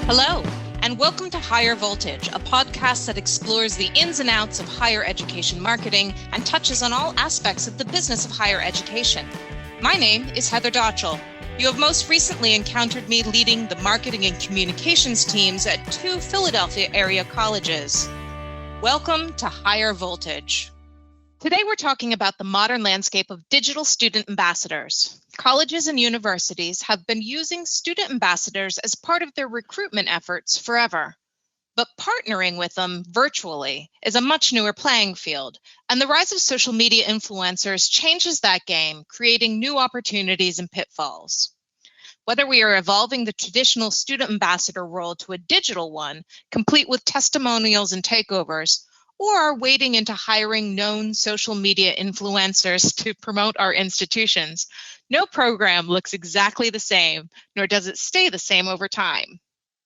Hello, and welcome to Higher Voltage, a podcast that explores the ins and outs of higher education marketing and touches on all aspects of the business of higher education. My name is Heather Dotchell. You have most recently encountered me leading the marketing and communications teams at 2 Philadelphia area colleges. Welcome to Higher Voltage. Today we're talking about the modern landscape of digital student ambassadors. Colleges and universities have been using student ambassadors as part of their recruitment efforts forever. But partnering with them virtually is a much newer playing field, and the rise of social media influencers changes that game, creating new opportunities and pitfalls. Whether we are evolving the traditional student ambassador role to a digital one, complete with testimonials and takeovers, or are wading into hiring known social media influencers to promote our institutions, no program looks exactly the same, nor does it stay the same over time.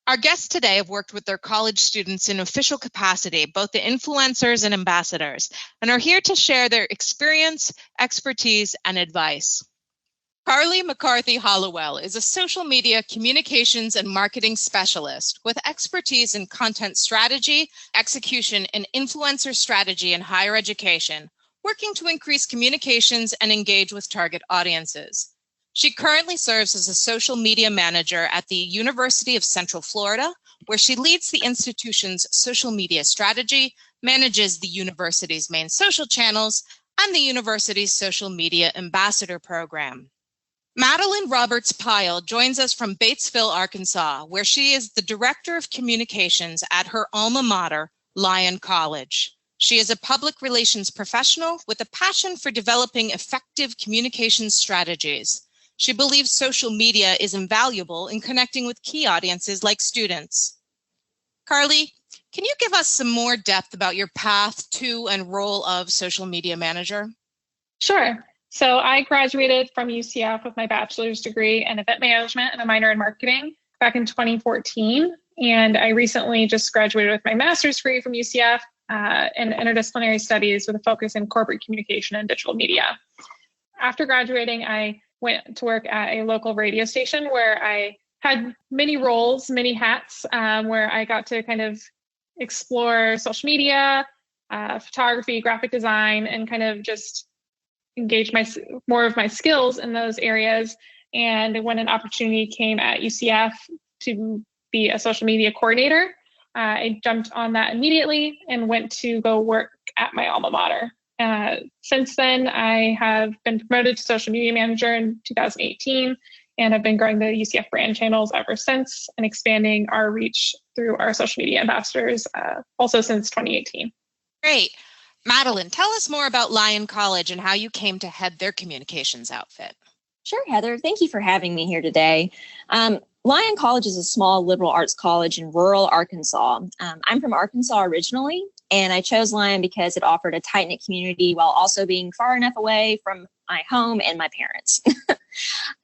Our guests today have worked with their college students in official capacity, both the influencers and ambassadors, and are here to share their experience, expertise, and advice. McCarthy Hollowell is a social media communications and marketing specialist with expertise in content strategy, execution, and influencer strategy in higher education, working to increase communications and engage with target audiences. She currently serves as a social media manager at the University of Central Florida, where she leads the institution's social media strategy, manages the university's main social channels, and the university's social media ambassador program. Madeline Pyle joins us from Batesville, Arkansas, where she is the Director of Communications at her alma mater, Lyon College. She is a public relations professional with a passion for developing effective communications strategies. She believes social media is invaluable in connecting with key audiences like students. Carly, can you give us some more depth about your path to and role of social media manager? Sure. So I graduated from UCF with my bachelor's degree in event management and a minor in marketing back in 2014. And I recently just graduated with my master's degree from UCF in interdisciplinary studies with a focus in corporate communication and digital media. After graduating, I went to work at a local radio station where I had many roles, many hats, where I got to kind of explore social media, photography, graphic design, and kind of just engage more of my skills in those areas. And when an opportunity came at UCF to be a social media coordinator, I jumped on that immediately and went to go work at my alma mater. Since then, I have been promoted to social media manager in 2018 and have been growing the UCF brand channels ever since and expanding our reach through our social media ambassadors also since 2018. Great. Madeline, tell us more about Lyon College and how you came to head their communications outfit. Sure, Heather. Thank you for having me here today. Lyon College is a small liberal arts college in rural Arkansas. I'm from Arkansas originally, and I chose Lyon because it offered a tight-knit community while also being far enough away from my home and my parents.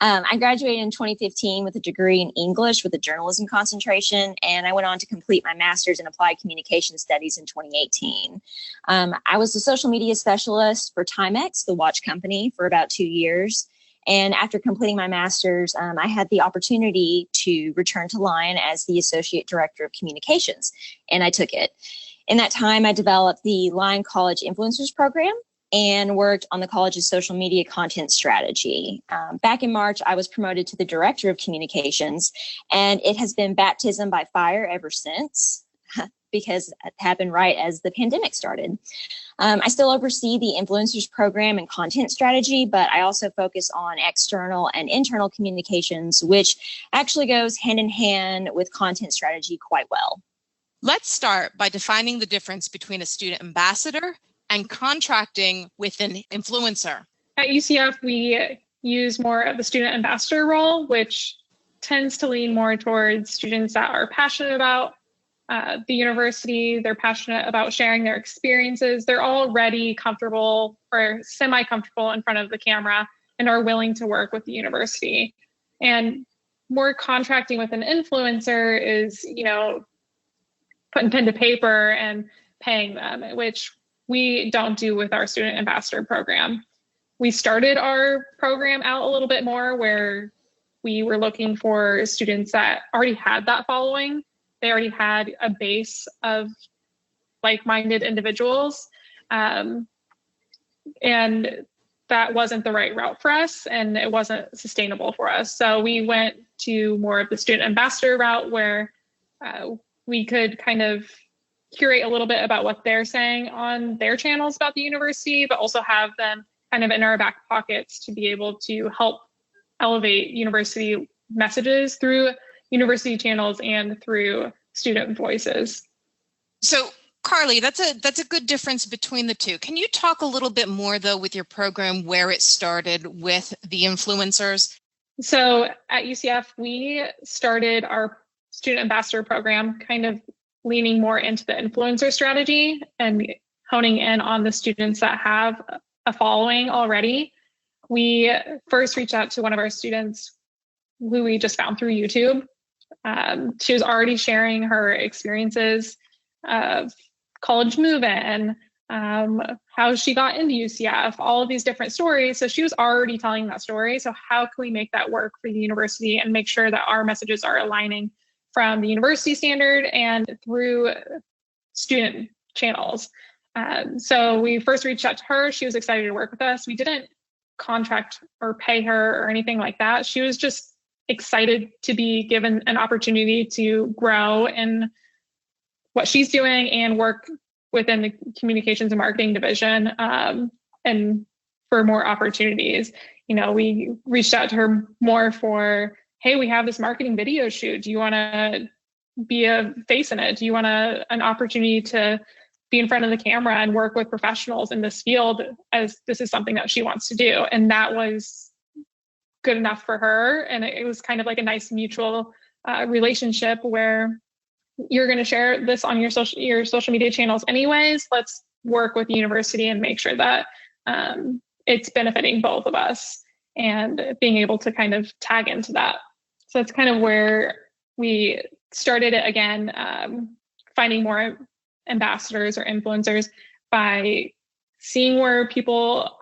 I graduated in 2015 with a degree in English with a journalism concentration, and I went on to complete my master's in applied communication studies in 2018. I was a social media specialist for Timex, the watch company, for about 2 years. And after completing my master's, I had the opportunity to return to Lyon as the Associate Director of Communications, and I took it. In that time, I developed the Lyon College Influencers Program and worked on the college's social media content strategy. Back in March, I was promoted to the Director of Communications, and it has been baptism by fire ever since, because it happened right as the pandemic started. I still oversee the influencers program and content strategy, but I also focus on external and internal communications, which actually goes hand in hand with content strategy quite well. Let's start by defining the difference between a student ambassador and contracting with an influencer. At UCF, we use more of the student ambassador role, which tends to lean more towards students that are passionate about the university. They're passionate about sharing their experiences. They're already comfortable or semi-comfortable in front of the camera and are willing to work with the university. And more contracting with an influencer is, putting pen to paper and paying them, which we don't do with our student ambassador program. We started our program out a little bit more where we were looking for students that already had that following. They already had a base of like-minded individuals. And that wasn't the right route for us, and it wasn't sustainable for us. So we went to more of the student ambassador route, where we could kind of curate a little bit about what they're saying on their channels about the university, but also have them kind of in our back pockets to be able to help elevate university messages through university channels and through student voices. So Carly, that's a good difference between the two. Can you talk a little bit more, though, with your program, where it started with the influencers? So at UCF, we started our student ambassador program kind of leaning more into the influencer strategy and honing in on the students that have a following already. We first reached out to one of our students who we just found through YouTube. She was already sharing her experiences of college move-in, how she got into UCF, all of these different stories. So she was already telling that story. So how can we make that work for the university and make sure that our messages are aligning from the university standard and through student channels? So we first reached out to her. She was excited to work with us. We didn't contract or pay her or anything like that. She was just excited to be given an opportunity to grow in what she's doing and work within the communications and marketing division, and for more opportunities. We reached out to her more for, hey, we have this marketing video shoot. Do you want to be a face in it? Do you want an opportunity to be in front of the camera and work with professionals in this field, as this is something that she wants to do? And that was good enough for her. And it was kind of like a nice mutual relationship where you're going to share this on your social media channels anyways. Let's work with the university and make sure that it's benefiting both of us, and being able to kind of tag into that. So that's kind of where we started it again, finding more ambassadors or influencers by seeing where people,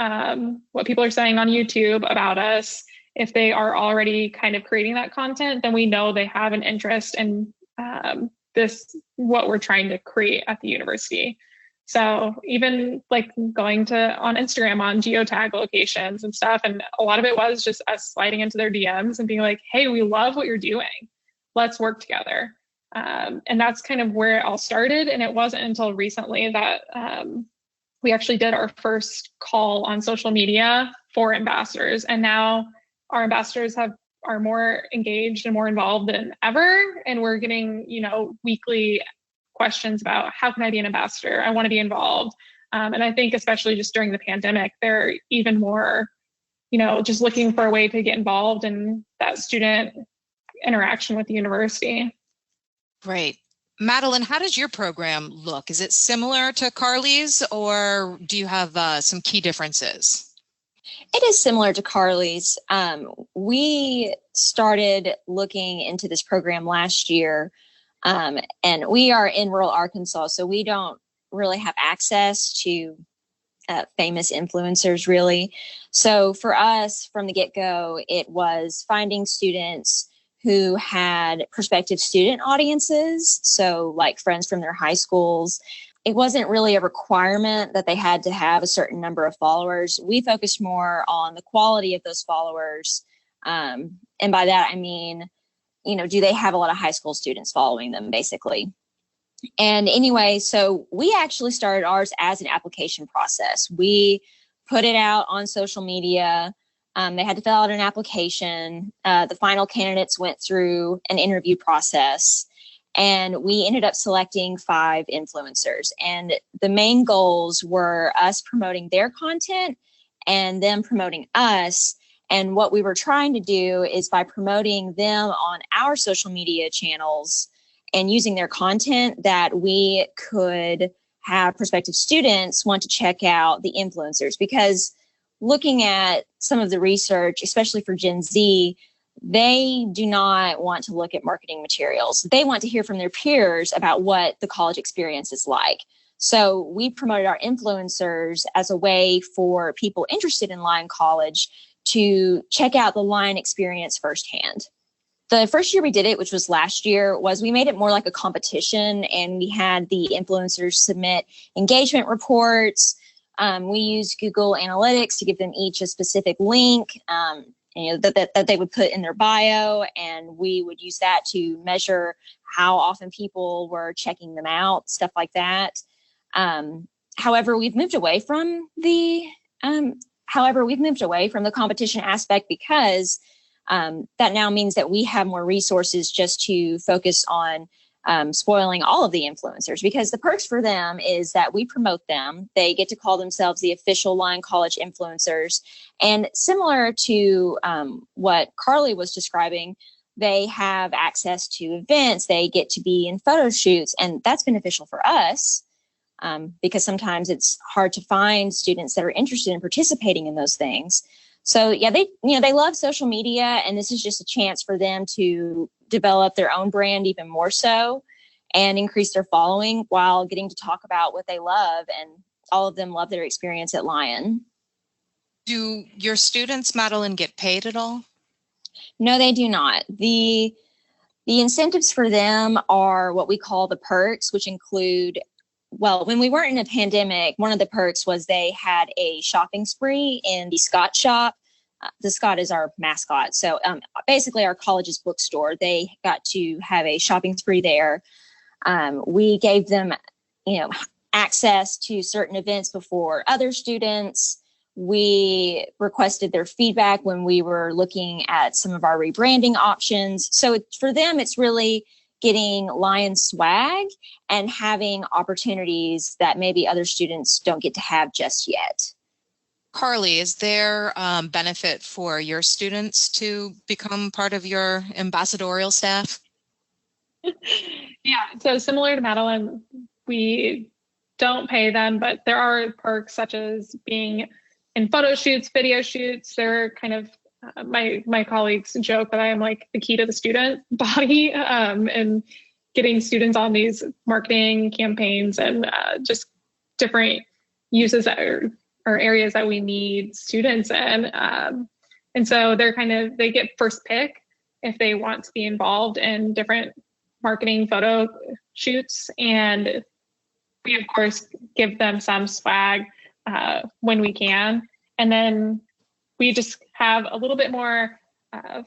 what people are saying on YouTube about us. If they are already kind of creating that content, then we know they have an interest in what we're trying to create at the university. So even like going on Instagram on geotag locations and stuff, and a lot of it was just us sliding into their DMs and being like, hey, we love what you're doing. Let's work together. And that's kind of where it all started. And it wasn't until recently that we actually did our first call on social media for ambassadors. And now our ambassadors are more engaged and more involved than ever. And we're getting, weekly questions about, how can I be an ambassador? I want to be involved. And I think especially just during the pandemic, they're even more, just looking for a way to get involved in that student interaction with the university. Great. Madeline, how does your program look? Is it similar to Carly's, or do you have some key differences? It is similar to Carly's. We started looking into this program last year, and we are in rural Arkansas, so we don't really have access to famous influencers, really. So for us, from the get-go, it was finding students who had prospective student audiences, so like friends from their high schools. It wasn't really a requirement that they had to have a certain number of followers. We focused more on the quality of those followers. And by that, I mean, do they have a lot of high school students following them, basically? And anyway, so we actually started ours as an application process. We put it out on social media. They had to fill out an application. The final candidates went through an interview process. And we ended up selecting 5 influencers. And the main goals were us promoting their content and them promoting us. And what we were trying to do is, by promoting them on our social media channels and using their content, that we could have prospective students want to check out the influencers. Because looking at some of the research, especially for Gen Z, they do not want to look at marketing materials. They want to hear from their peers about what the college experience is like. So we promoted our influencers as a way for people interested in Lyon College to check out the Lion experience firsthand. The first year we did it, which was last year, was we made it more like a competition, and we had the influencers submit engagement reports. We used Google Analytics to give them each a specific link that they would put in their bio, and we would use that to measure how often people were checking them out, stuff like that. However, we've moved away from the competition aspect because that now means that we have more resources just to focus on spoiling all of the influencers, because the perks for them is that we promote them. They get to call themselves the official Lion College influencers. And similar to what Carly was describing, they have access to events. They get to be in photo shoots, and that's beneficial for us because sometimes it's hard to find students that are interested in participating in those things. So yeah, they love social media, and this is just a chance for them to develop their own brand even more so and increase their following while getting to talk about what they love. And all of them love their experience at Lion. Do your students, Madeline, get paid at all? No, they do not. The incentives for them are what we call the perks, which include, well, when we weren't in a pandemic, one of the perks was they had a shopping spree in the Scott shop. The Scott is our mascot. So basically our college's bookstore. They got to have a shopping spree there. We gave them, access to certain events before other students. We requested their feedback when we were looking at some of our rebranding options. So for them, it's really getting Lion swag and having opportunities that maybe other students don't get to have just yet. Carly, is there benefit for your students to become part of your ambassadorial staff? Yeah, so similar to Madeline, we don't pay them, but there are perks such as being in photo shoots, video shoots. They're kind of my colleagues joke that I am like the key to the student body, and getting students on these marketing campaigns and just different uses that or areas that we need students in. And so they get first pick if they want to be involved in different marketing photo shoots. And we, of course, give them some swag when we can. And then we just have a little bit more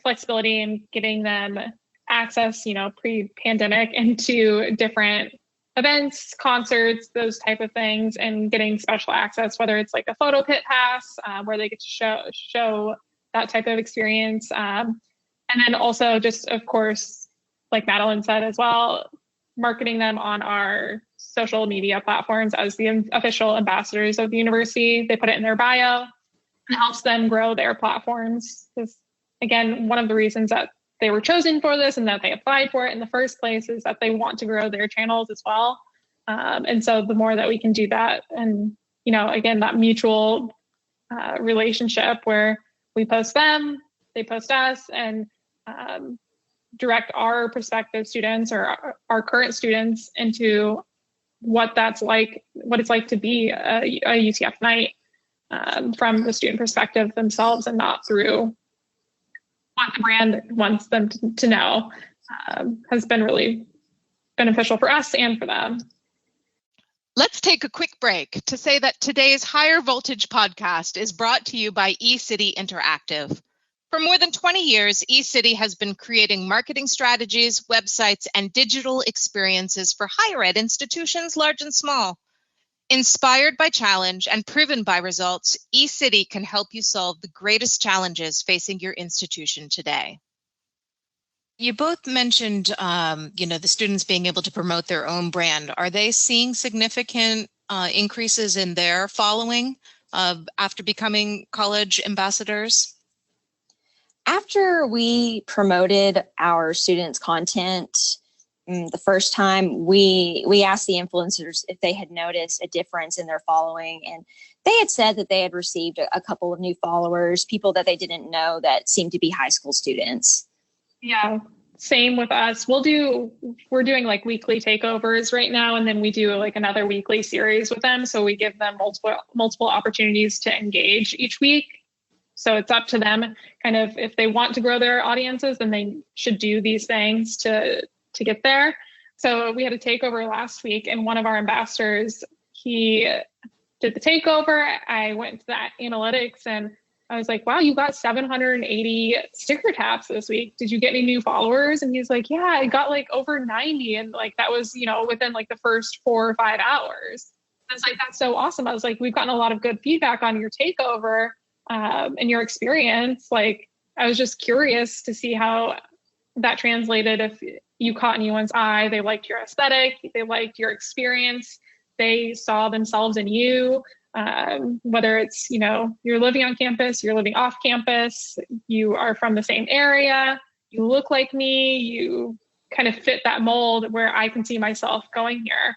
flexibility in getting them access, pre-pandemic into different events, concerts, those type of things, and getting special access, whether it's like a photo pit pass where they get to show that type of experience. And then also just, of course, like Madeline said as well, marketing them on our social media platforms as the official ambassadors of the university. They put it in their bio and helps them grow their platforms. Because again, one of the reasons that they were chosen for this and that they applied for it in the first place is that they want to grow their channels as well. And so the more that we can do that, and, again, that mutual relationship where we post them, they post us, and direct our prospective students or our current students into what it's like to be a UCF Knight from the student perspective themselves, and not through what the brand wants them to know, has been really beneficial for us and for them. Let's take a quick break to say that today's Higher Voltage podcast is brought to you by eCity Interactive. For more than 20 years, eCity has been creating marketing strategies, websites, and digital experiences for higher ed institutions large and small. Inspired by challenge and proven by results, eCity can help you solve the greatest challenges facing your institution today. You both mentioned, the students being able to promote their own brand. Are they seeing significant increases in their following after becoming college ambassadors? After we promoted our students' content the first time, we asked the influencers if they had noticed a difference in their following, and they had said that they had received a couple of new followers, people that they didn't know that seemed to be high school students. Yeah, same with us. We're doing like weekly takeovers right now, and then we do like another weekly series with them. So we give them multiple opportunities to engage each week. So it's up to them kind of, if they want to grow their audiences, then they should do these things to get there. So we had a takeover last week, and one of our ambassadors, he did the takeover. I went to that analytics and I was like, wow, you got 780 sticker taps this week. Did you get any new followers? And he's like, yeah, I got like over 90. And like, that was, within like the first 4 or 5 hours. I was like, that's so awesome. I was like, we've gotten a lot of good feedback on your takeover and your experience. Like, I was just curious to see how that translated. If you caught anyone's eye, they liked your aesthetic, they liked your experience, they saw themselves in you. Whether it's, you're living on campus, you're living off campus, you are from the same area, you look like me, you kind of fit that mold where I can see myself going here.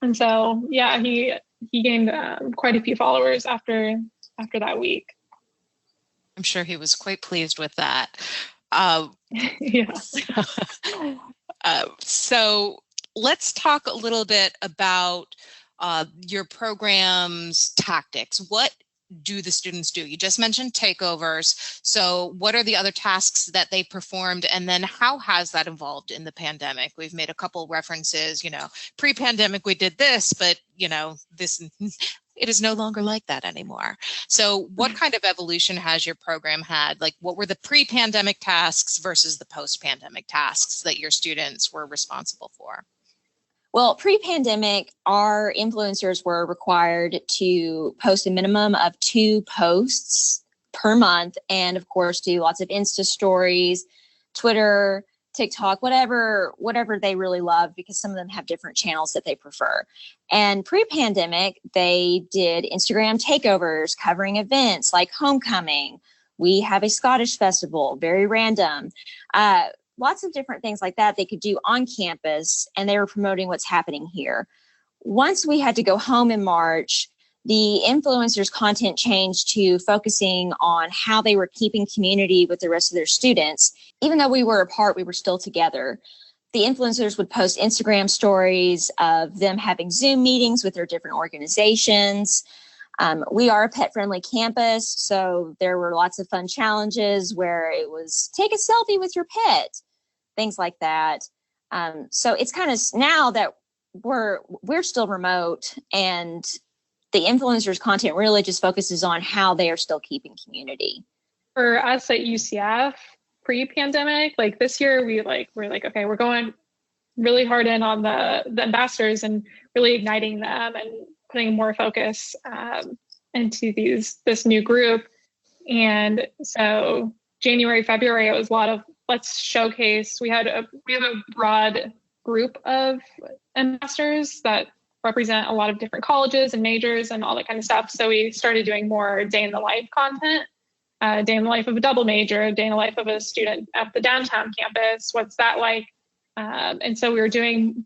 And so, yeah, he gained quite a few followers after that week. I'm sure he was quite pleased with that. Yes. So let's talk a little bit about your program's tactics. What do the students do? You just mentioned takeovers. So what are the other tasks that they performed? And then how has that evolved in the pandemic? We've made a couple references, pre-pandemic we did this, but this, it is no longer like that anymore. So what kind of evolution has your program had? Like, what were the pre-pandemic tasks versus the post-pandemic tasks that your students were responsible for? Well, pre-pandemic, our influencers were required to post a minimum of 2 posts per month. And of course, do lots of Insta stories, Twitter, TikTok, whatever they really love, because some of them have different channels that they prefer. And pre-pandemic, they did Instagram takeovers covering events like homecoming. We have a Scottish festival, very random. Lots of different things like that they could do on campus, and they were promoting what's happening here. Once we had to go home in March, the influencers' content changed to focusing on how they were keeping community with the rest of their students. Even though we were apart, we were still together. The influencers would post Instagram stories of them having Zoom meetings with their different organizations. We are a pet-friendly campus, so there were lots of fun challenges where it was take a selfie with your pet, things like that. So it's kind of, now that we're still remote, and the influencers' content really just focuses on how they are still keeping community. For us at UCF, pre-pandemic, like this year, we're like, okay, we're going really hard in on the ambassadors and really igniting them and putting more focus into this new group. And so January, February, it was a lot of let's showcase. We have a broad group of ambassadors that represent a lot of different colleges and majors and all that kind of stuff. So we started doing more day in the life content, day in the life of a double major, day in the life of a student at the downtown campus. What's that like? And so we were doing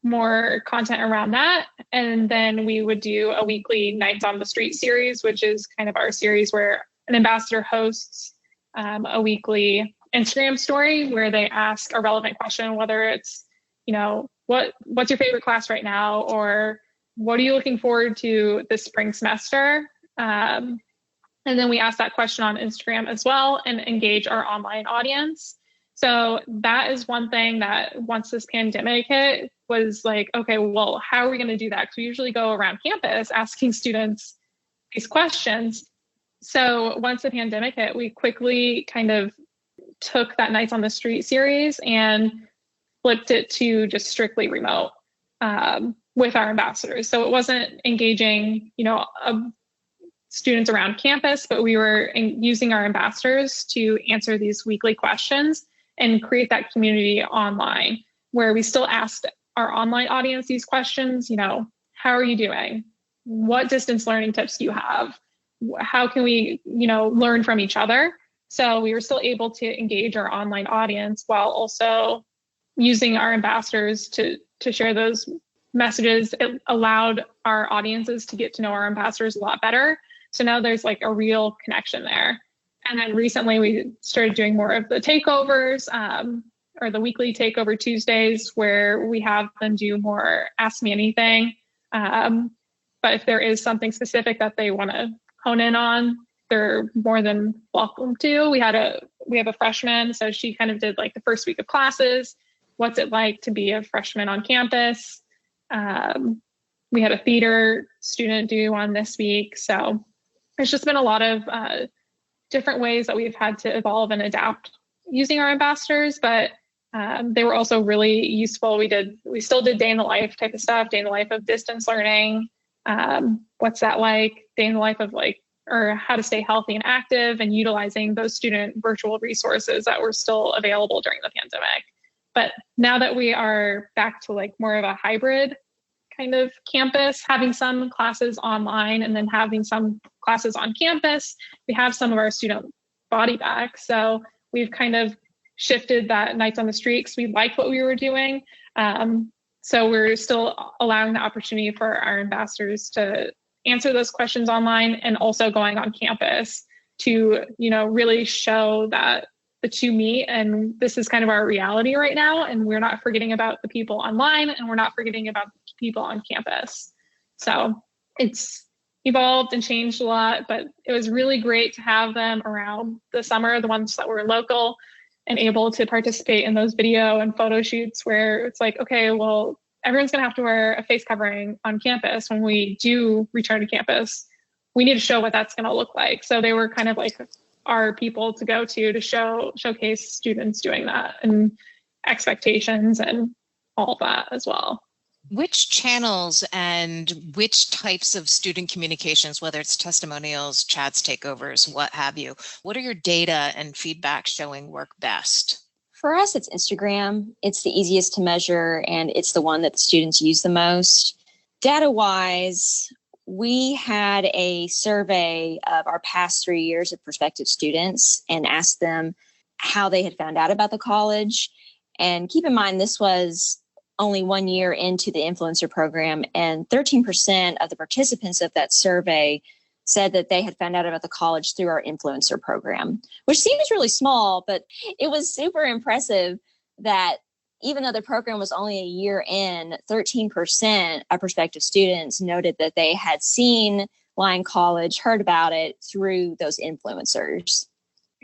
more content around that. And then we would do a weekly Nights on the Street series, which is kind of our series where an ambassador hosts a weekly Instagram story where they ask a relevant question, whether it's, what's your favorite class right now? Or what are you looking forward to this spring semester? And then we ask that question on Instagram as well and engage our online audience. So that is one thing that once this pandemic hit was like, okay, well, how are we going to do that? Because we usually go around campus asking students these questions. So once the pandemic hit, we quickly kind of took that Nights on the Street series and flipped it to just strictly remote with our ambassadors. So it wasn't engaging, students around campus, but we were using our ambassadors to answer these weekly questions and create that community online where we still asked our online audience these questions, how are you doing? What distance learning tips do you have? How can we, learn from each other? So we were still able to engage our online audience while also using our ambassadors to share those messages. It allowed our audiences to get to know our ambassadors a lot better. So now there's like a real connection there. And then recently we started doing more of the takeovers or the weekly takeover Tuesdays where we have them do more Ask Me Anything. But if there is something specific that they want to hone in on, they're more than welcome to. We have a freshman, so she kind of did like the first week of classes. What's it like to be a freshman on campus? We had a theater student do one this week. So it's just been a lot of different ways that we've had to evolve and adapt using our ambassadors, but they were also really useful. We still did day in the life type of stuff, day in the life of distance learning. What's that like? Day in the life of or how to stay healthy and active, and utilizing those student virtual resources that were still available during the pandemic. But now that we are back to more of a hybrid kind of campus, having some classes online and then having some classes on campus, we have some of our student body back. So we've kind of shifted that nights on the street because we liked what we were doing. So we're still allowing the opportunity for our ambassadors to answer those questions online, and also going on campus to, really show that the two meet, and this is kind of our reality right now. And we're not forgetting about the people online, and we're not forgetting about the people on campus. So it's evolved and changed a lot, but it was really great to have them around the summer, the ones that were local, and able to participate in those video and photo shoots where it's like, okay, well, everyone's going to have to wear a face covering on campus when we do return to campus. We need to show what that's going to look like. So they were kind of like our people to go to showcase students doing that, and expectations and all of that as well. Which channels and which types of student communications, whether it's testimonials, chats, takeovers, what have you, what are your data and feedback showing work best? For us, it's Instagram. It's the easiest to measure, and it's the one that the students use the most. Data-wise, we had a survey of our past 3 years of prospective students and asked them how they had found out about the college. And keep in mind, this was only 1 year into the influencer program, and 13% of the participants of that survey said that they had found out about the college through our influencer program, which seems really small, but it was super impressive that even though the program was only a year in, 13% of prospective students noted that they had seen Lyon College, heard about it through those influencers.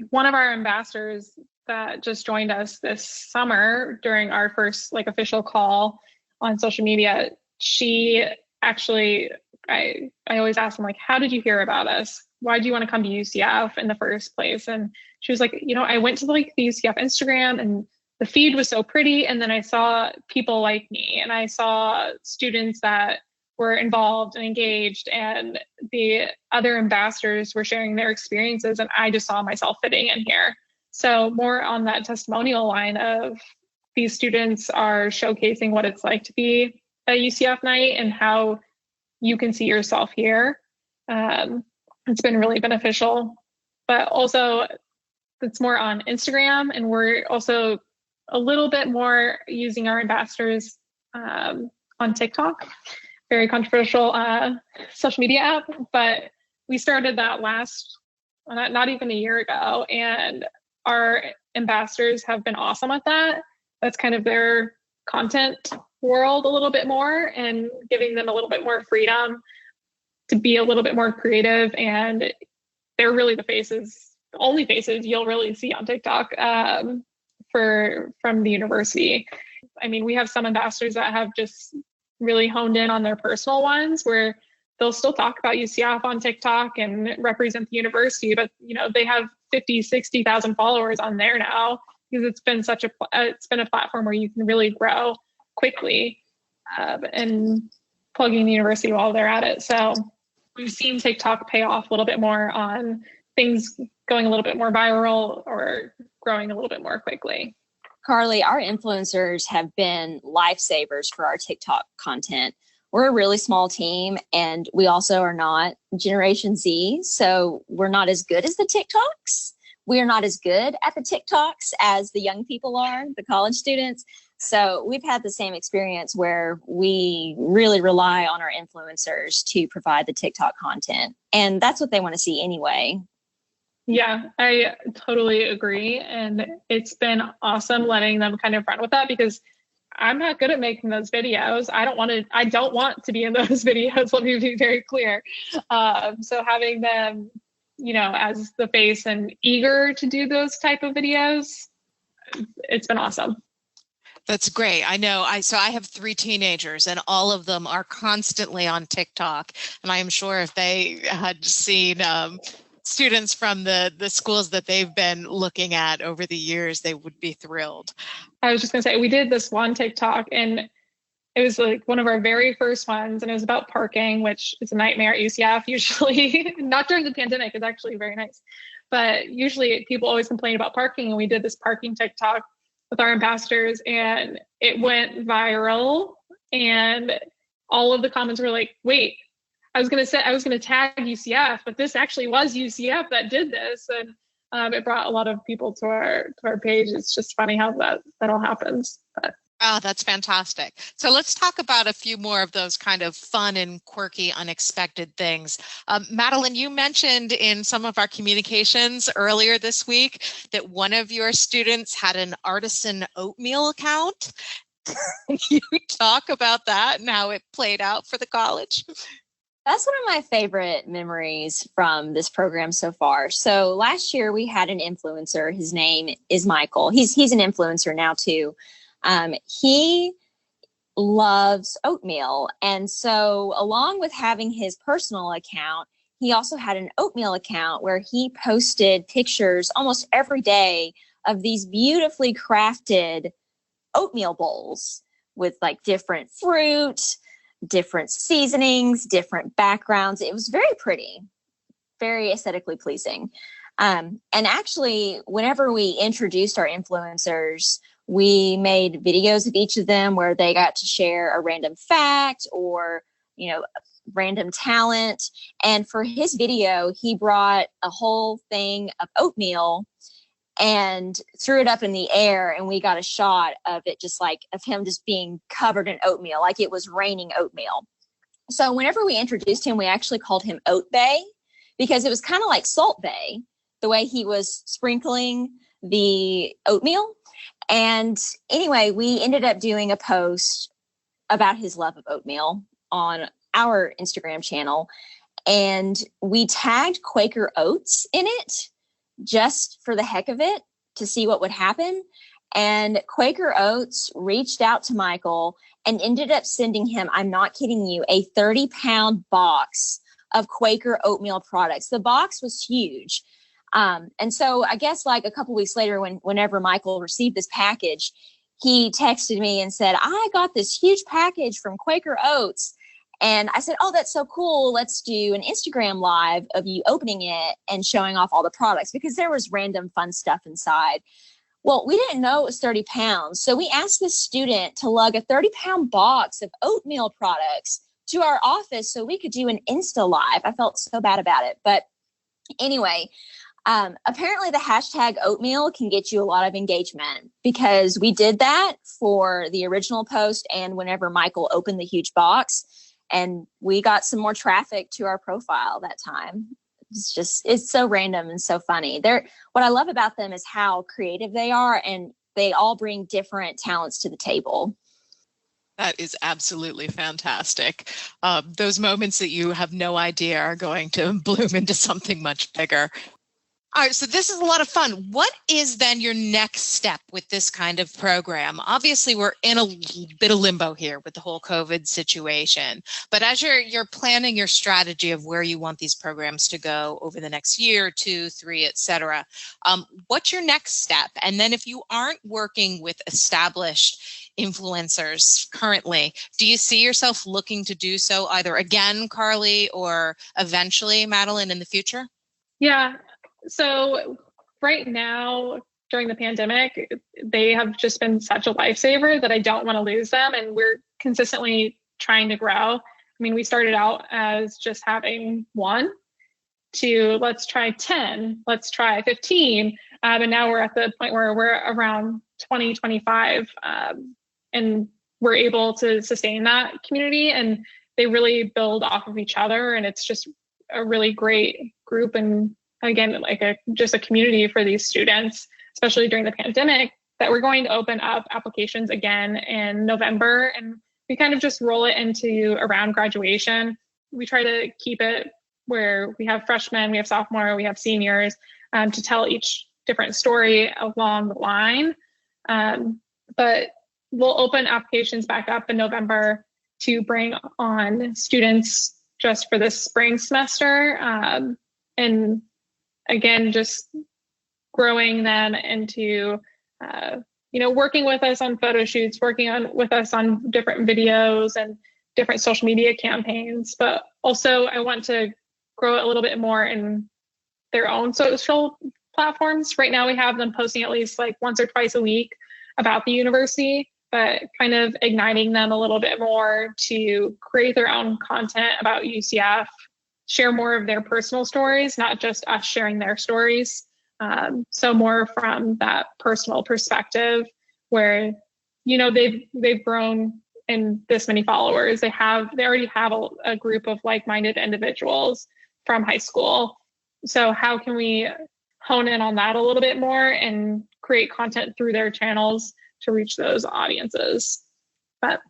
One of our ambassadors that just joined us this summer during our first official call on social media, she actually, I always ask them, how did you hear about us? Why do you want to come to UCF in the first place? And she was like, I went to the UCF Instagram, and the feed was so pretty. And then I saw people like me, and I saw students that were involved and engaged, and the other ambassadors were sharing their experiences, and I just saw myself fitting in here. So more on that testimonial line of these students are showcasing what it's like to be a UCF night and how you can see yourself here. It's been really beneficial, but also it's more on Instagram, and we're also a little bit more using our ambassadors on TikTok. Very controversial social media app, but we started that not even a year ago, and our ambassadors have been awesome at that. That's kind of their content world a little bit more, and giving them a little bit more freedom to be a little bit more creative. And they're really the only faces you'll really see on TikTok from the university. I mean, we have some ambassadors that have just really honed in on their personal ones, where they'll still talk about UCF on TikTok and represent the university, but they have 50, 60,000 followers on there now, because it's been a platform where you can really grow quickly and plugging the university while they're at it. So we've seen TikTok pay off a little bit more on things going a little bit more viral or growing a little bit more quickly. Carly, our influencers have been lifesavers for our TikTok content. We're a really small team, and we also are not Generation Z, so we're not as good as the TikToks. We are not as good at the TikToks as the young people are, the college students. So we've had the same experience where we really rely on our influencers to provide the TikTok content, and that's what they want to see anyway. Yeah, I totally agree. And it's been awesome letting them kind of run with that, because I'm not good at making those videos. I don't want to be in those videos. Let me be very clear. So having them as the face and eager to do those type of videos. It's been awesome. That's great. I know. So I have 3 teenagers, and all of them are constantly on TikTok. And I am sure if they had seen students from the schools that they've been looking at over the years, they would be thrilled. I was just going to say, we did this one TikTok, and it was like one of our very first ones, and it was about parking, which is a nightmare at UCF usually. Not during the pandemic, it's actually very nice. But usually people always complain about parking, and we did this parking TikTok with our ambassadors, and it went viral. And all of the comments were like, wait, I was going to tag UCF, but this actually was UCF that did this. And it brought a lot of people to our page. It's just funny how that all happens. But. Oh, that's fantastic. So let's talk about a few more of those kind of fun and quirky, unexpected things. Madeline, you mentioned in some of our communications earlier this week that one of your students had an artisan oatmeal account. Can you talk about that and how it played out for the college? That's one of my favorite memories from this program so far. So last year we had an influencer. His name is Michael. He's an influencer now too. He loves oatmeal. And so along with having his personal account, he also had an oatmeal account where he posted pictures almost every day of these beautifully crafted oatmeal bowls with like different fruit, different seasonings, different backgrounds. It was very pretty, very aesthetically pleasing. And actually, whenever we introduced our influencers, we made videos of each of them where they got to share a random fact or, random talent. And for his video, he brought a whole thing of oatmeal and threw it up in the air. And we got a shot of it, just like of him just being covered in oatmeal, like it was raining oatmeal. So whenever we introduced him, we actually called him Oat Bay because it was kind of like Salt Bay, the way he was sprinkling the oatmeal. And anyway, we ended up doing a post about his love of oatmeal on our Instagram channel. And we tagged Quaker Oats in it just for the heck of it to see what would happen. And Quaker Oats reached out to Michael and ended up sending him, I'm not kidding you, a 30-pound box of Quaker oatmeal products. The box was huge. And so I guess like a couple weeks later, whenever Michael received this package, he texted me and said, I got this huge package from Quaker Oats. And I said, oh, that's so cool. Let's do an Instagram live of you opening it and showing off all the products because there was random fun stuff inside. Well, we didn't know it was 30 pounds. So we asked this student to lug a 30-pound box of oatmeal products to our office so we could do an Insta live. I felt so bad about it. But anyway, apparently the hashtag oatmeal can get you a lot of engagement because we did that for the original post and whenever Michael opened the huge box, and we got some more traffic to our profile that time. It's so random and so funny. What I love about them is how creative they are, and they all bring different talents to the table. That is absolutely fantastic. Those moments that you have no idea are going to bloom into something much bigger. All right, so this is a lot of fun. What is then your next step with this kind of program? Obviously, we're in a bit of limbo here with the whole COVID situation. But as you're planning your strategy of where you want these programs to go over the next year, 2, 3, et cetera, what's your next step? And then if you aren't working with established influencers currently, do you see yourself looking to do so either again, Carly, or eventually, Madeline, in the future? Yeah. So right now, during the pandemic, they have just been such a lifesaver that I don't want to lose them. And we're consistently trying to grow. I mean, we started out as just having 1 to let's try 10, let's try 15. And now we're at the point where we're around 20, 25. And we're able to sustain that community. And they really build off of each other. And it's just a really great group. And again, like just a community for these students, especially during the pandemic, that we're going to open up applications again in November. And we kind of just roll it into around graduation. We try to keep it where we have freshmen, we have sophomore, we have seniors, to tell each different story along the line. But we'll open applications back up in November to bring on students just for this spring semester. And again, just growing them into, working with us on photo shoots, with us on different videos and different social media campaigns. But also I want to grow it a little bit more in their own social platforms. Right now we have them posting at least like once or twice a week about the university, but kind of igniting them a little bit more to create their own content about UCF, share more of their personal stories, not just us sharing their stories. So more from that personal perspective where, they've grown in this many followers. They already have a group of like-minded individuals from high school. So how can we hone in on that a little bit more and create content through their channels to reach those audiences? But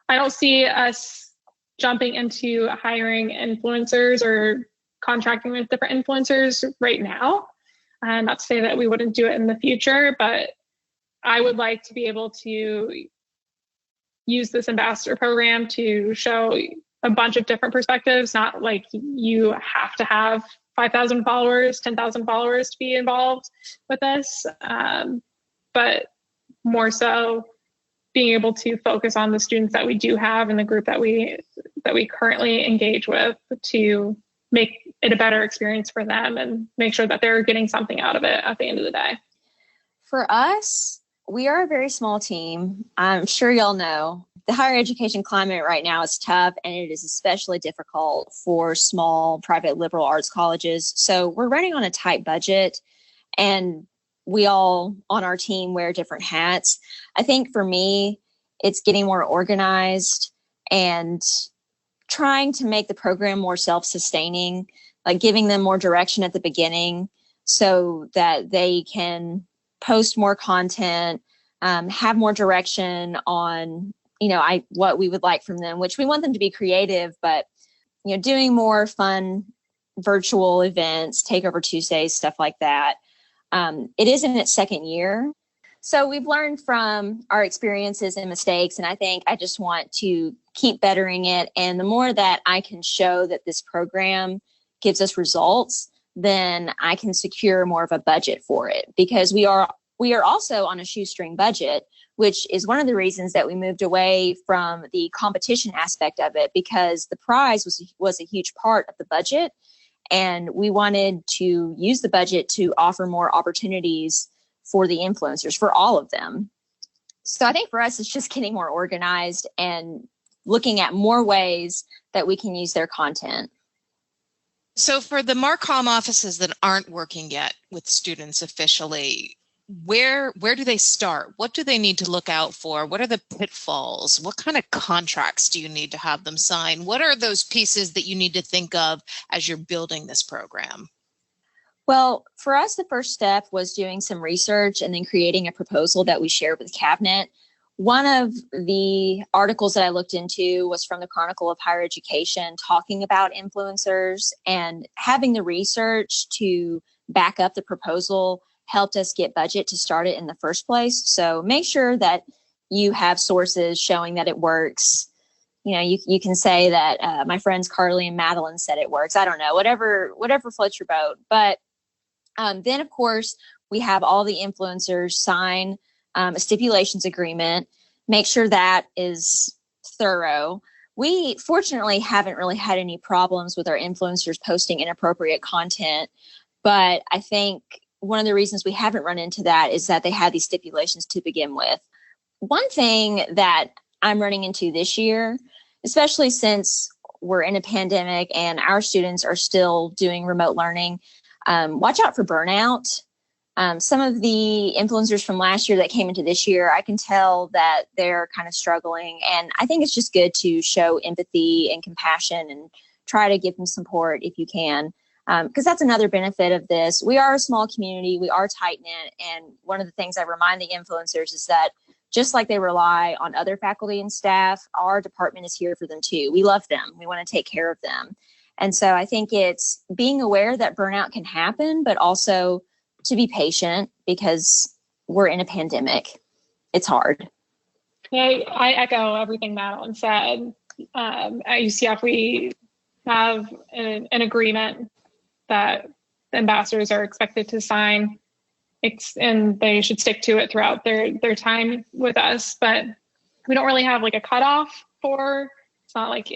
I don't see us jumping into hiring influencers or contracting with different influencers right now. Not to say that we wouldn't do it in the future, but I would like to be able to use this ambassador program to show a bunch of different perspectives, not like you have to have 5,000 followers, 10,000 followers to be involved with this, but more so being able to focus on the students that we do have in the group that we currently engage with to make it a better experience for them and make sure that they're getting something out of it at the end of the day. For us, we are a very small team. I'm sure y'all know the higher education climate right now is tough, and it is especially difficult for small private liberal arts colleges. So we're running on a tight budget, and we all on our team wear different hats. I think for me, it's getting more organized and trying to make the program more self-sustaining, like giving them more direction at the beginning so that they can post more content, have more direction on, what we would like from them, which we want them to be creative, but, doing more fun virtual events, Takeover Tuesdays, stuff like that. It is in its second year. So we've learned from our experiences and mistakes, and I think I just want to keep bettering it. And the more that I can show that this program gives us results, then I can secure more of a budget for it, because we are also on a shoestring budget, which is one of the reasons that we moved away from the competition aspect of it, because the prize was a huge part of the budget. And we wanted to use the budget to offer more opportunities for the influencers, for all of them. So I think for us, it's just getting more organized and looking at more ways that we can use their content. So for the Marcom offices that aren't working yet with students officially, where do they start? What do they need to look out for? What are the pitfalls? What kind of contracts do you need to have them sign? What are those pieces that you need to think of as you're building this program? Well, for us, the first step was doing some research and then creating a proposal that we shared with Cabinet. One of the articles that I looked into was from the Chronicle of Higher Education, talking about influencers, and having the research to back up the proposal helped us get budget to start it in the first place. So make sure that you have sources showing that it works. You can say that my friends Carly and Madeline said it works. I don't know, whatever floats your boat. But then, of course, we have all the influencers sign a stipulations agreement, make sure that is thorough. We fortunately haven't really had any problems with our influencers posting inappropriate content, but I think one of the reasons we haven't run into that is that they had these stipulations to begin with. One thing that I'm running into this year, especially since we're in a pandemic and our students are still doing remote learning, watch out for burnout. Some of the influencers from last year that came into this year, I can tell that they're kind of struggling. And I think it's just good to show empathy and compassion and try to give them support if you can. Because that's another benefit of this. We are a small community. We are tight-knit. And one of the things I remind the influencers is that just like they rely on other faculty and staff, our department is here for them too. We love them. We want to take care of them. And so I think it's being aware that burnout can happen, but also to be patient because we're in a pandemic. It's hard. Yeah, I echo everything Madeline said. At UCF, we have an agreement that ambassadors are expected to sign, and they should stick to it throughout their time with us. But we don't really have like a cutoff for. It's not like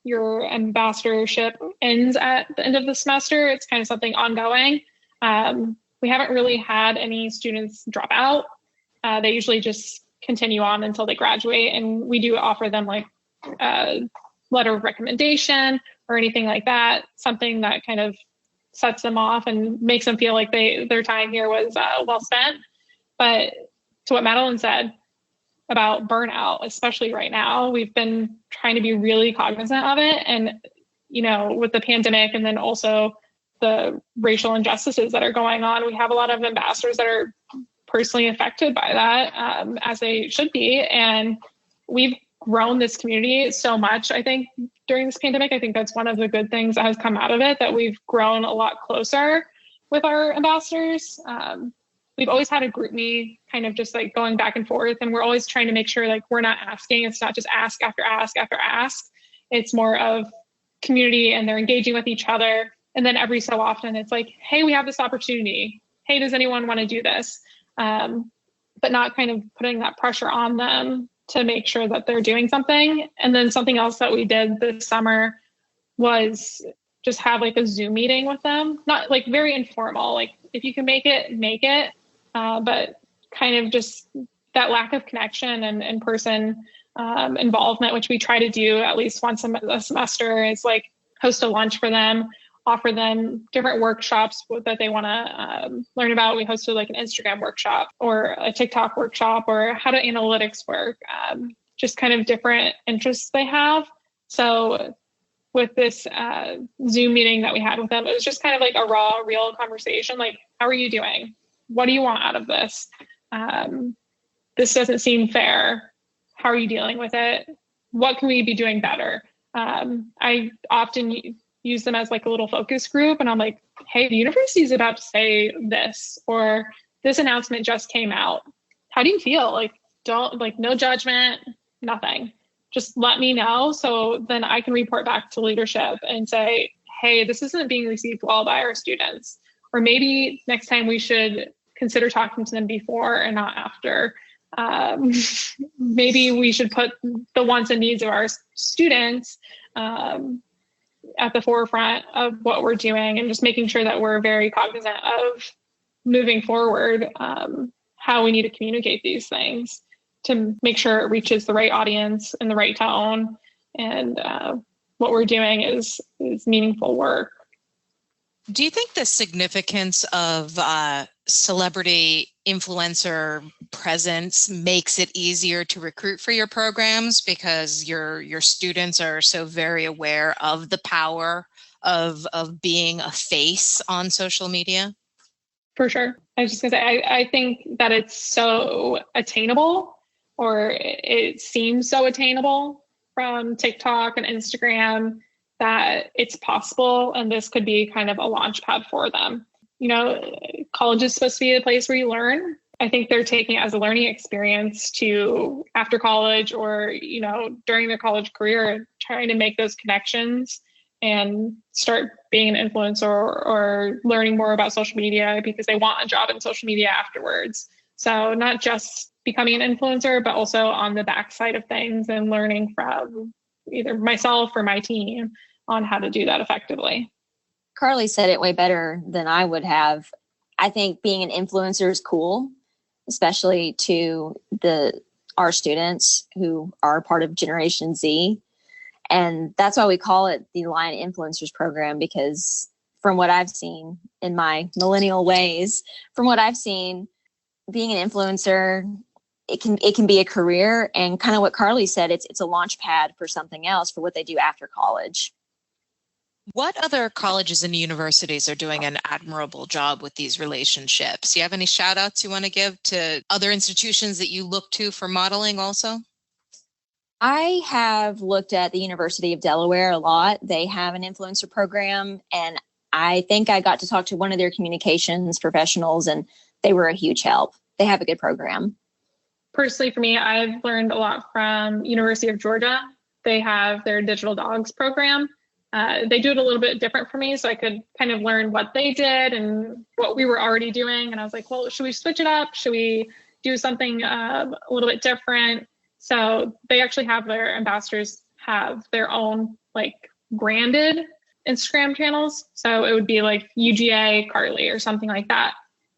your ambassadorship ends at the end of the semester. It's kind of something ongoing. We haven't really had any students drop out. They usually just continue on until they graduate, and we do offer them like a letter of recommendation or anything like that, something that kind of sets them off and makes them feel like their time here was well spent. But to what Madeline said about burnout, especially right now, we've been trying to be really cognizant of it. And, with the pandemic and then also the racial injustices that are going on, we have a lot of ambassadors that are personally affected by that, as they should be. And we've grown this community so much, I think, during this pandemic. I think that's one of the good things that has come out of it, that we've grown a lot closer with our ambassadors. We've always had a group me kind of just like going back and forth, and we're always trying to make sure like we're not asking. It's not just ask after ask after ask. It's more of community, and they're engaging with each other. And then every so often it's like, hey, we have this opportunity. Hey, does anyone want to do this? But not kind of putting that pressure on them to make sure that they're doing something. And then something else that we did this summer was just have like a Zoom meeting with them, not like very informal, like if you can make it, make it. But kind of just that lack of connection and in-person involvement, which we try to do at least once a semester, is like host a lunch for them, offer them different workshops that they want to learn about. We hosted like an Instagram workshop or a TikTok workshop, or how do analytics work, just kind of different interests they have. So with this Zoom meeting that we had with them, it was just kind of like a raw, real conversation. Like, how are you doing? What do you want out of this? This doesn't seem fair. How are you dealing with it? What can we be doing better? I often use them as like a little focus group, and I'm like, hey, the university is about to say this, or this announcement just came out. How do you feel? Like, no judgment, nothing. Just let me know, so then I can report back to leadership and say, hey, this isn't being received well by our students. Or maybe next time we should consider talking to them before and not after. Maybe we should put the wants and needs of our students at the forefront of what we're doing, and just making sure that we're very cognizant of moving forward, how we need to communicate these things to make sure it reaches the right audience and the right tone, and what we're doing is meaningful work. Do you think the significance of celebrity influencer presence makes it easier to recruit for your programs because your students are so very aware of the power of being a face on social media? For sure. I was just gonna say, I think that it's so attainable, or it seems so attainable from TikTok and Instagram, that it's possible, and this could be kind of a launch pad for them. College is supposed to be a place where you learn. I think they're taking it as a learning experience to after college, or, during their college career, trying to make those connections and start being an influencer, or learning more about social media because they want a job in social media afterwards. So not just becoming an influencer, but also on the backside of things and learning from either myself or my team on how to do that effectively. Carly said it way better than I would have. I think being an influencer is cool, especially to our students who are part of Generation Z. And that's why we call it the Lion Influencers Program, because from what I've seen in my millennial ways, being an influencer, it can be a career, and kind of what Carly said, it's a launch pad for something else, for what they do after college. What other colleges and universities are doing an admirable job with these relationships? Do you have any shout outs you want to give to other institutions that you look to for modeling also? I have looked at the University of Delaware a lot. They have an influencer program, and I think I got to talk to one of their communications professionals, and they were a huge help. They have a good program. Personally, for me, I've learned a lot from University of Georgia. They have their digital dogs program. They do it a little bit different for me, so I could kind of learn what they did and what we were already doing. And I was like, well, should we switch it up? Should we do something a little bit different? So they actually have their ambassadors have their own like branded Instagram channels. So it would be like UGA Carly or something like that.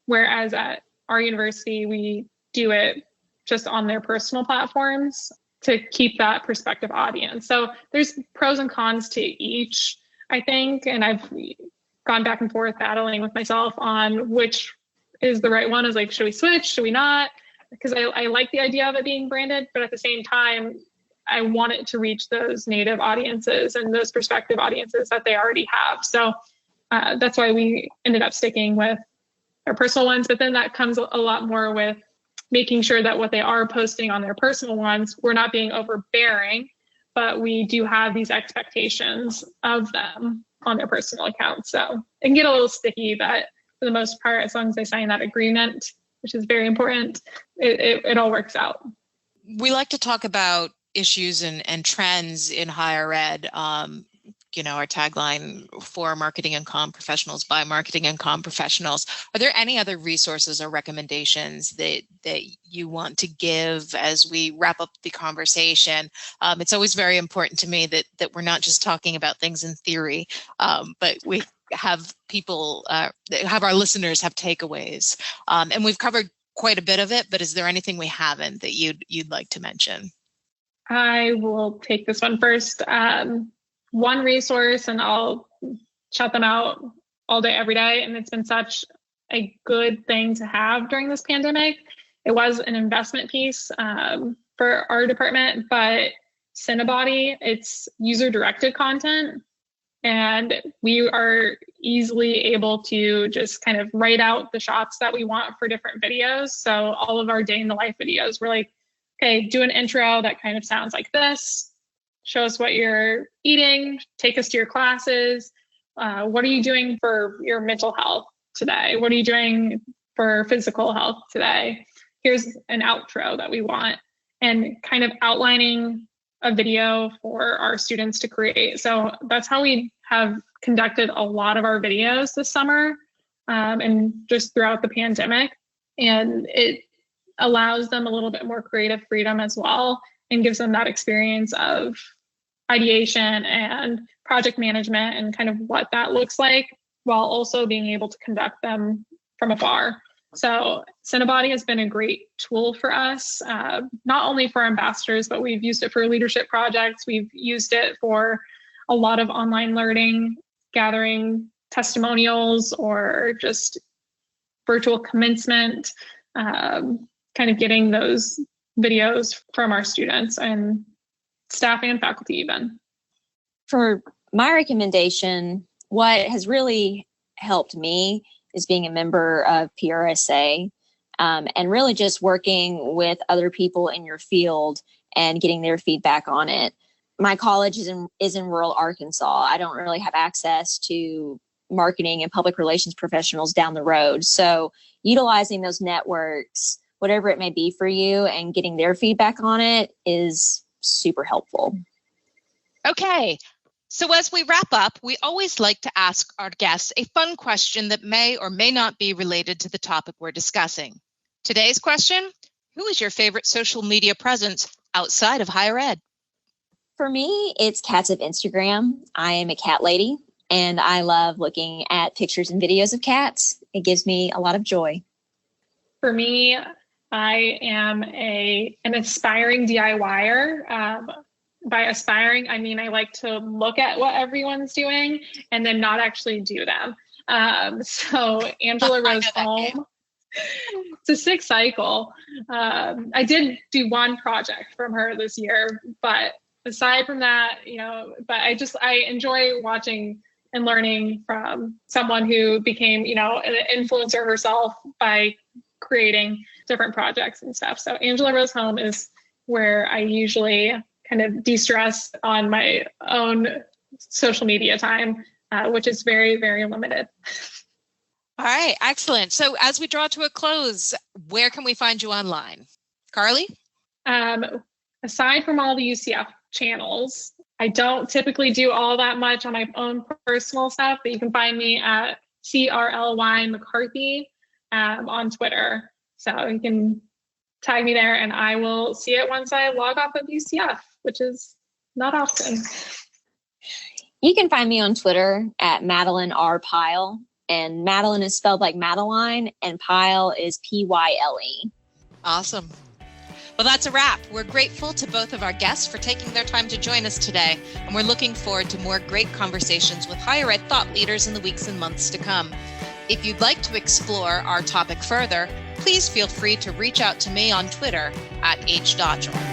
Whereas at our university, we do it just on their personal platforms to keep that prospective audience. So there's pros and cons to each, I think. And I've gone back and forth battling with myself on which is the right one. Is like, should we switch? Should we not? Because I like the idea of it being branded, but at the same time, I want it to reach those native audiences and those prospective audiences that they already have. So that's why we ended up sticking with our personal ones. But then that comes a lot more with making sure that what they are posting on their personal ones, we're not being overbearing, but we do have these expectations of them on their personal accounts. So it can get a little sticky, but for the most part, as long as they sign that agreement, which is very important, it all works out. We like to talk about issues and trends in higher ed. Our tagline for marketing and comm professionals by marketing and comm professionals. Are there any other resources or recommendations that you want to give as we wrap up the conversation? It's always very important to me that we're not just talking about things in theory, but we have people, have our listeners have takeaways. And we've covered quite a bit of it, but is there anything we haven't that you'd like to mention? I will take this one first. One resource, and I'll shout them out all day, every day. And it's been such a good thing to have during this pandemic. It was an investment piece for our department, but Cinebody, it's user-directed content. And we are easily able to just kind of write out the shots that we want for different videos. So all of our day in the life videos, we're like, okay, do an intro that kind of sounds like this. Show us what you're eating, take us to your classes. What are you doing for your mental health today? What are you doing for physical health today? Here's an outro that we want, and kind of outlining a video for our students to create. So that's how we have conducted a lot of our videos this summer and just throughout the pandemic. And it allows them a little bit more creative freedom as well, and gives them that experience of ideation and project management and kind of what that looks like, while also being able to conduct them from afar. So Cinebody has been a great tool for us, not only for ambassadors, but we've used it for leadership projects. We've used it for a lot of online learning, gathering testimonials, or just virtual commencement, kind of getting those videos from our students and staff and faculty even. For my recommendation, what has really helped me is being a member of PRSA, and really just working with other people in your field and getting their feedback on it. My college is in rural Arkansas. I don't really have access to marketing and public relations professionals down the road. So utilizing those networks, whatever it may be for you, and getting their feedback on it is super helpful. Okay. So as we wrap up, we always like to ask our guests a fun question that may or may not be related to the topic we're discussing. Today's question: who is your favorite social media presence outside of higher ed? For me, it's cats of Instagram. I am a cat lady, and I love looking at pictures and videos of cats. It gives me a lot of joy. For me, I am an aspiring DIYer. By aspiring, I mean I like to look at what everyone's doing and then not actually do them. So Angela Rose Home, it's a 6 cycle. I did do one project from her this year, but aside from that, but I enjoy watching and learning from someone who became, an influencer herself by creating different projects and stuff. So Angela Rose Home is where I usually kind of de-stress on my own social media time, which is very, very limited. All right, excellent. So as we draw to a close, where can we find you online? Carly? Aside from all the UCF channels, I don't typically do all that much on my own personal stuff, but you can find me at CRLY McCarthy on Twitter. So you can tag me there and I will see it once I log off of UCF, which is not often. You can find me on Twitter at Madeline R. Pyle. And Madeline is spelled like Madeline, and Pyle is Pyle. Awesome. Well, that's a wrap. We're grateful to both of our guests for taking their time to join us today, and we're looking forward to more great conversations with higher ed thought leaders in the weeks and months to come. If you'd like to explore our topic further, please feel free to reach out to me on Twitter at @HDottrell.